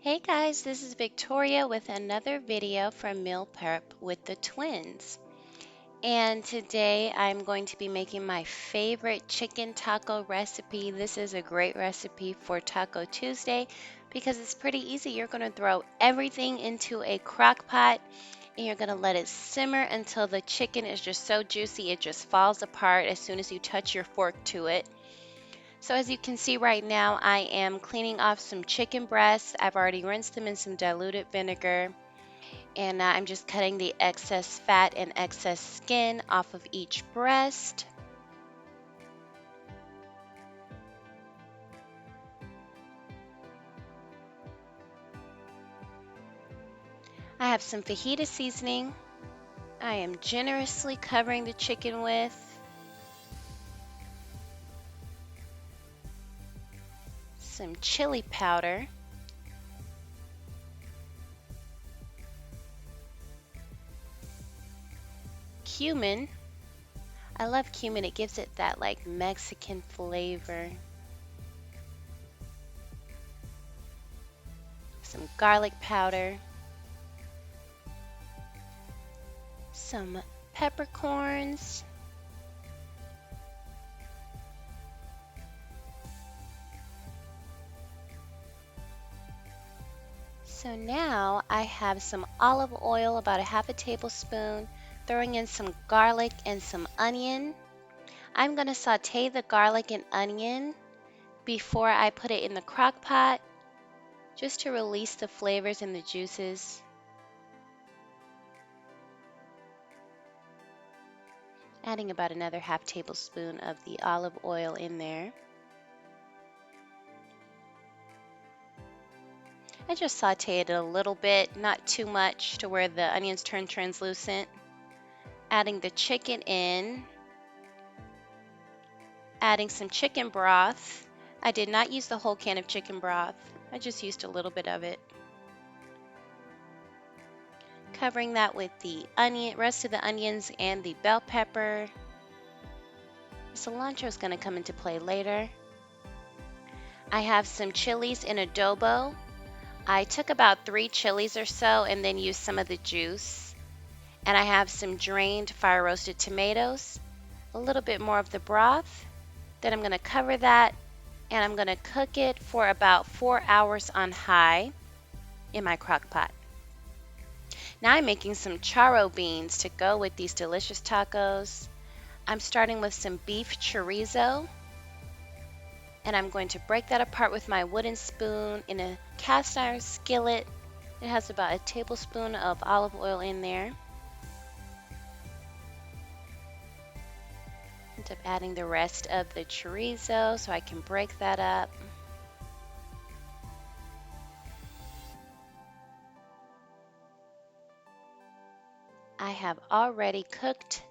Hey guys, this is Victoria with another video from Meal Prep with the Twins. And today I'm going to be making my favorite chicken taco recipe. This is a great recipe for Taco Tuesday because it's pretty easy. You're going to throw everything into a crock pot and you're going to let it simmer until the chicken is just so juicy it just falls apart as soon as you touch your fork to it. So as you can see right now, I am cleaning off some chicken breasts. I've already rinsed them in some diluted vinegar. And now I'm just cutting the excess fat and excess skin off of each breast. I have some fajita seasoning. I am generously covering the chicken with. Some chili powder. Cumin. I love cumin, it gives it that like Mexican flavor. Some garlic powder. Some peppercorns. So now I have some olive oil, about a half a tablespoon, throwing in some garlic and some onion. I'm going to saute the garlic and onion before I put it in the crock pot, just to release the flavors and the juices. Adding about another half tablespoon of the olive oil in there. I just sauteed it a little bit, not too much to where the onions turn translucent. Adding the chicken in. Adding some chicken broth. I did not use the whole can of chicken broth. I just used a little bit of it. Covering that with the rest of the onions and the bell pepper. Cilantro is going to come into play later. I have some chilies in adobo. I took about 3 chilies or so and then used some of the juice. And I have some drained fire roasted tomatoes, a little bit more of the broth. Then I'm going to cover that and I'm going to cook it for about 4 hours on high in my crock pot. Now I'm making some charro beans to go with these delicious tacos. I'm starting with some beef chorizo, and I'm going to break that apart with my wooden spoon in a cast iron skillet. It has about a tablespoon of olive oil in there. End up adding the rest of the chorizo so I can break that up. I have already cooked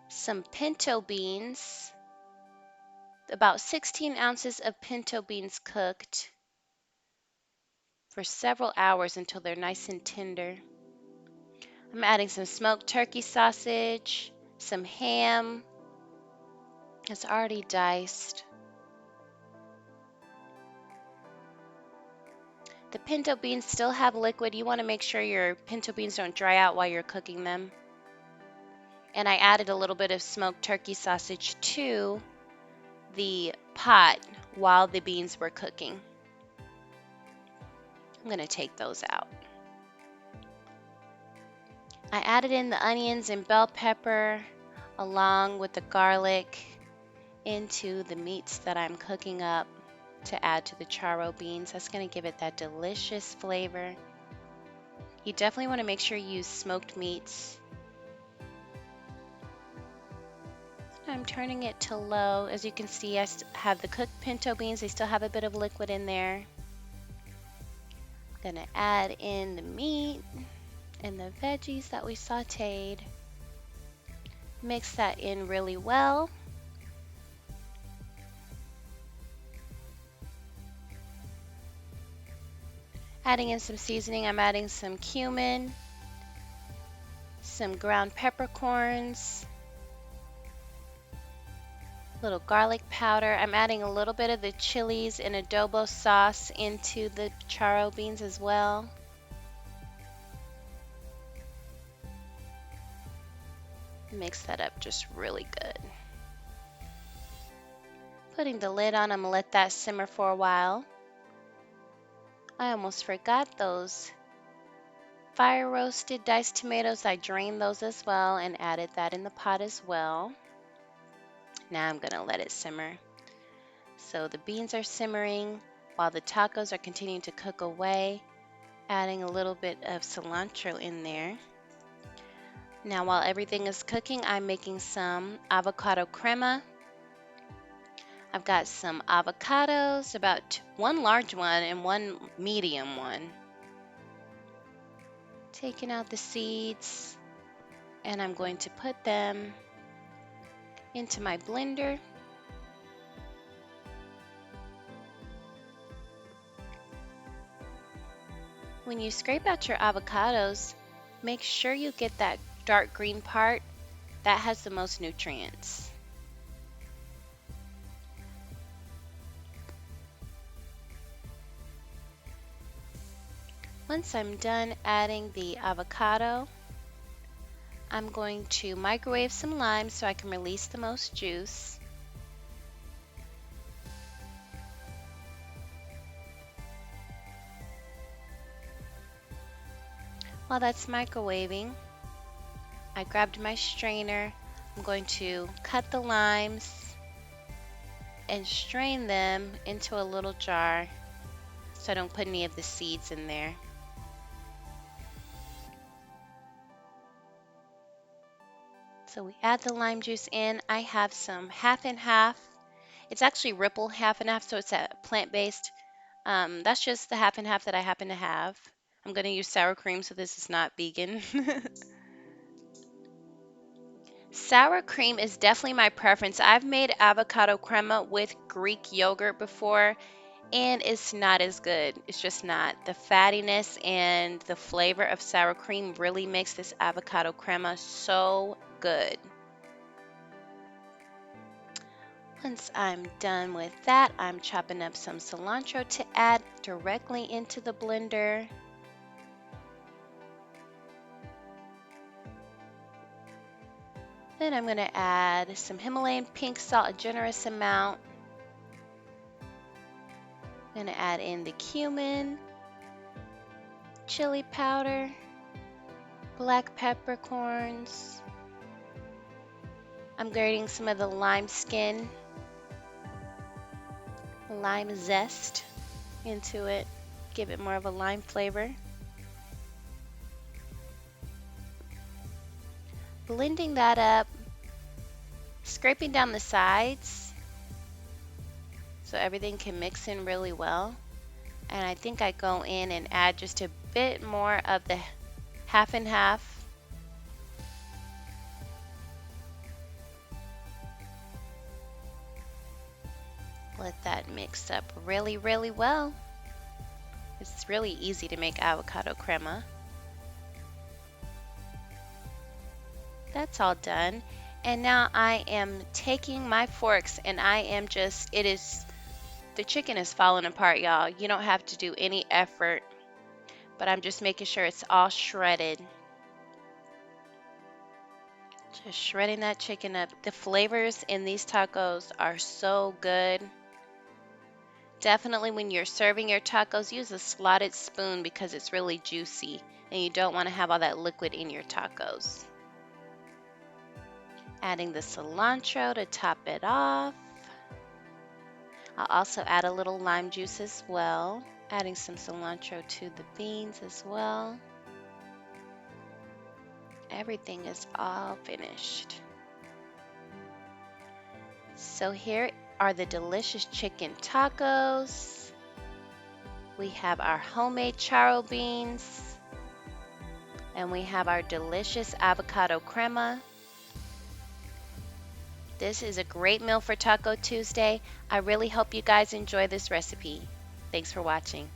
some pinto beans, about 16 ounces of pinto beans cooked for several hours until they're nice and tender. I'm adding some smoked turkey sausage, some ham. It's already diced. The pinto beans still have liquid. You want to make sure your pinto beans don't dry out while you're cooking them. And I added a little bit of smoked turkey sausage to the pot while the beans were cooking. I'm going to take those out. I added in the onions and bell pepper along with the garlic into the meats that I'm cooking up to add to the charro beans. That's going to give it that delicious flavor. You definitely want to make sure you use smoked meats. I'm turning it to low. As you can see, I have the cooked pinto beans. They still have a bit of liquid in there. I'm going to add in the meat and the veggies that we sauteed. Mix that in really well. Adding in some seasoning, I'm adding some cumin, some ground peppercorns, a Little garlic powder. I'm adding a little bit of the chilies and adobo sauce into the charro beans as well. Mix that up just really good. Putting the lid on, I'm gonna let that simmer for a while. I almost forgot those fire roasted diced tomatoes. I drained those as well and added that in the pot as well. Now I'm gonna let it simmer. So the beans are simmering while the tacos are continuing to cook away, adding a little bit of cilantro in there. Now while everything is cooking, I'm making some avocado crema. I've got some avocados, about one large one and one medium one. Taking out the seeds, and I'm going to put them into my blender. When you scrape out your avocados, make sure you get that dark green part. That has the most nutrients. Once I'm done adding the avocado, I'm going to microwave some lime so I can release the most juice. While that's microwaving, I grabbed my strainer. I'm going to cut the limes and strain them into a little jar so I don't put any of the seeds in there. So we add the lime juice in. I have some half and half. It's actually Ripple half and half, so it's a plant-based. That's just the half and half that I happen to have. I'm going to use sour cream, so this is not vegan. Sour cream is definitely my preference. I've made avocado crema with Greek yogurt before, and it's not as good. It's just not. The fattiness and the flavor of sour cream really makes this avocado crema so good. Once I'm done with that, I'm chopping up some cilantro to add directly into the blender. Then I'm going to add some Himalayan pink salt, a generous amount. I'm going to add in the cumin, chili powder, black peppercorns. I'm grating some of the lime skin, lime zest into it, give it more of a lime flavor. Blending that up, scraping down the sides so everything can mix in really well. And I think I go in and add just a bit more of the half and half. Let that mix up really, really well. It's really easy to make avocado crema. That's all done. And now I am taking my forks and I am just, the chicken is falling apart, y'all. You don't have to do any effort, but I'm just making sure it's all shredded. Just shredding that chicken up. The flavors in these tacos are so good. Definitely when you're serving your tacos, use a slotted spoon because it's really juicy and you don't want to have all that liquid in your tacos. Adding the cilantro to top it off. I'll also add a little lime juice as well. Adding some cilantro to the beans as well. Everything is all finished. So here are the delicious chicken tacos. We have our homemade charro beans. And we have our delicious avocado crema. This is a great meal for Taco Tuesday. I really hope you guys enjoy this recipe. Thanks for watching.